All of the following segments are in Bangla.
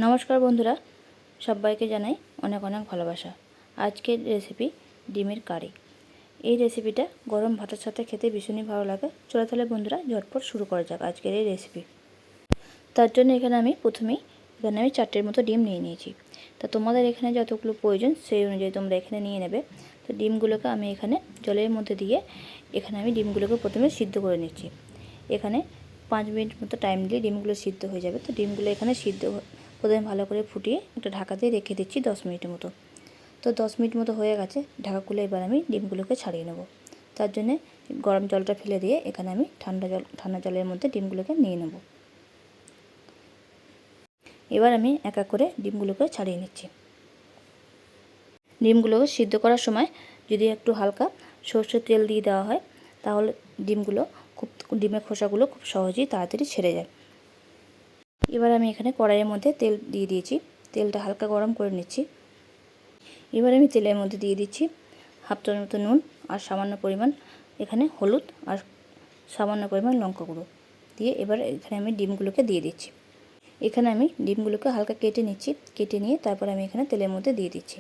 নমস্কার বন্ধুরা, সবাইকে জানাই অনেক অনেক ভালোবাসা। আজকের রেসিপি ডিমের কারি। এই রেসিপিটা গরম ভাতের সাথে খেতে ভীষণই ভালো লাগে। চলো তাহলে বন্ধুরা ঝটপট শুরু করা যাক আজকের এই রেসিপি। তার জন্য এখানে আমি প্রথমেই 4টের মতো ডিম নিয়ে নিয়েছি। তা তোমাদের এখানে যতগুলো প্রয়োজন সেই অনুযায়ী তোমরা এখানে নিয়ে নেবে। তো ডিমগুলোকে আমি এখানে জলের মধ্যে দিয়ে এখানে আমি ডিমগুলোকে প্রথমে সিদ্ধ করে নিচ্ছি। এখানে 5 মিনিট মতো টাইম দিলে ডিমগুলো সিদ্ধ হয়ে যাবে। তো ডিমগুলো এখানে সিদ্ধ প্রথমে ভালো করে ফুটিয়ে একটা ঢাকা দিয়ে রেখে দিচ্ছি 10 মিনিটের মতো। তো 10 মিনিট মতো হয়ে গেছে ঢাকা খুলে এবার আমি ডিমগুলোকে ছাড়িয়ে নেব। তার জন্যে গরম জলটা ফেলে দিয়ে এখানে আমি ঠান্ডা জলের মধ্যে ডিমগুলোকে নিয়ে নেব। এবার আমি এক এক করে ডিমগুলোকে ছাড়িয়ে নিচ্ছি। ডিমগুলোকে সিদ্ধ করার সময় যদি একটু হালকা সর্ষের তেল দিয়ে দেওয়া হয় তাহলে ডিমের খোসাগুলো খুব সহজেই তাড়াতাড়ি ছেড়ে যায়। এবার আমি এখানে কড়াইয়ের মধ্যে তেল দিয়ে দিয়েছি। তেলটা হালকা গরম করে নিচ্ছি। এবার আমি তেলের মধ্যে দিয়ে দিচ্ছি হাফ চামচ মতো নুন আর সামান্য পরিমাণ এখানে হলুদ আর সামান্য পরিমাণ লঙ্কা গুঁড়ো দিয়ে এবার এখানে আমি ডিমগুলোকে দিয়ে দিচ্ছি। এখানে আমি ডিমগুলোকে হালকা কেটে নিচ্ছি। কেটে নিয়ে তারপর আমি এখানে তেলের মধ্যে দিয়ে দিচ্ছি।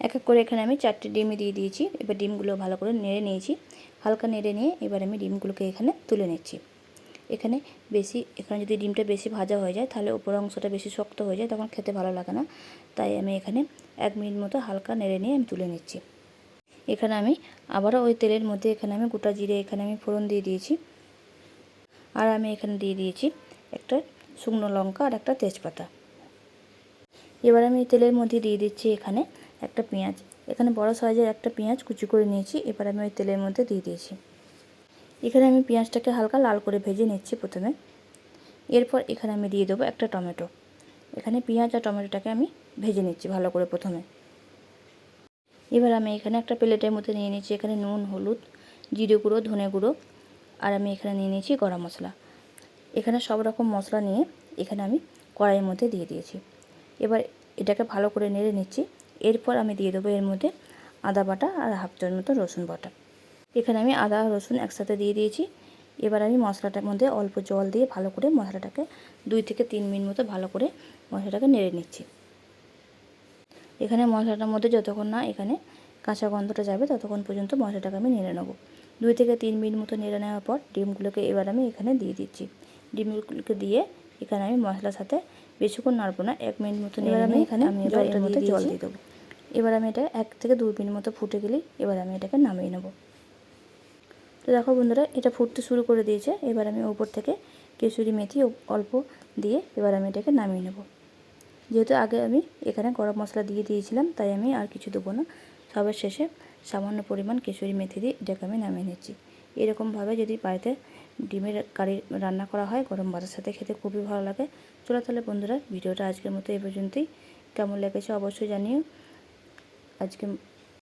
এক এক করে এখানে আমি 4টে ডিমই দিয়ে দিয়েছি। এবার ডিমগুলো ভালো করে নেড়ে নিয়েছি। হালকা নেড়ে নিয়ে এবার আমি ডিমগুলোকে এখানে তুলে নিচ্ছি। এখানে যদি ডিমটা বেশি ভাজা হয়ে যায় তাহলে উপর অংশটা বেশি শক্ত হয়ে যায়, তখন খেতে ভালো লাগে না। তাই আমি এখানে 1 মিনিট মতো হালকা নেড়ে নিয়ে আমি তুলে নিচ্ছি। এখানে আমি আবারও ওই তেলের মধ্যে এখানে আমি গোটা জিরে এখানে আমি ফোড়ন দিয়ে দিয়েছি। আর আমি এখানে দিয়ে দিয়েছি একটা শুকনো লঙ্কা আর একটা তেজপাতা। এবার আমি তেলের মধ্যে দিয়ে দিচ্ছি এখানে একটা পেঁয়াজ। এখানে বড় সাইজের একটা পেঁয়াজ কুচি করে নিয়েছি। এবার আমি ওই তেলের মধ্যে দিয়ে দিয়েছি। এখানে আমি পেঁয়াজটাকে হালকা লাল করে ভেজে নিচ্ছি প্রথমে। এরপর এখানে আমি দিয়ে দেবো একটা টমেটো। এখানে পেঁয়াজ আর টমেটোটাকে আমি ভেজে নিচ্ছি ভালো করে প্রথমে। এবার আমি এখানে একটা প্লেটের মধ্যে নিয়ে নিচ্ছি এখানে নুন, হলুদ, জিরে গুঁড়ো, ধনে গুঁড়ো আর আমি এখানে নিয়ে নিয়েছি গরম মশলা। এখানে সব রকম মশলা নিয়ে এখানে আমি কড়াইয়ের মধ্যে দিয়ে দিয়েছি। এবার এটাকে ভালো করে নেড়ে নিচ্ছি। এরপর আমি দিয়ে দেবো এর মধ্যে আদা বাটা আর হাফ চামচ মতো রসুন বাটা। এখানে আমি আদা আর রসুন একসাথে দিয়ে দিয়েছি। এবার আমি মশলাটার মধ্যে অল্প জল দিয়ে ভালো করে মশলাটাকে 2 থেকে 3 মিনিট মতো ভালো করে মশলাটাকে নেড়ে নিচ্ছি। এখানে মশলাটার মধ্যে যতক্ষণ না এখানে কাঁচা গন্ধটা যাবে ততক্ষণ পর্যন্ত মশলাটাকে আমি নেড়ে নেব। 2 থেকে 3 মিনিট মতো নেড়ে নেওয়ার পর ডিমগুলোকে এবার আমি এখানে দিয়ে দিচ্ছি। ডিমগুলোকে দিয়ে এখানে আমি মশলার সাথে বেশিক্ষণ নাড়বো না, 1 মিনিট মতো নেড়ে আমি এখানে জলটা মধ্যে জল দিয়ে দেবো। এবার আমি এটা 1 থেকে 2 মিনিট মতো ফুটে গেলেই এবার আমি এটাকে নামিয়ে নেব। তো দেখো বন্ধুরা, এটা ফুটতে শুরু করে দিয়েছে। এবার আমি উপর থেকে কেসুরি মেথি অল্প দিয়ে এবার আমি এটাকে নামিয়ে নেব। যেহেতু আগে আমি এখানে গরম মশলা দিয়ে দিয়েছিলাম তাই আমি আর কিছু দেবো না। সবার শেষে সামান্য পরিমাণ কেসুরি মেথি দিয়ে এটাকে আমি নামিয়ে নিচ্ছি। এরকমভাবে যদি বাড়িতে ডিমের কারি রান্না করা হয় গরম ভাতের সাথে খেতে খুবই ভালো লাগে। চলো তাহলে বন্ধুরা, ভিডিওটা আজকের মতো এই পর্যন্তই। কেমন লেগেছে অবশ্যই জানিও। আজকে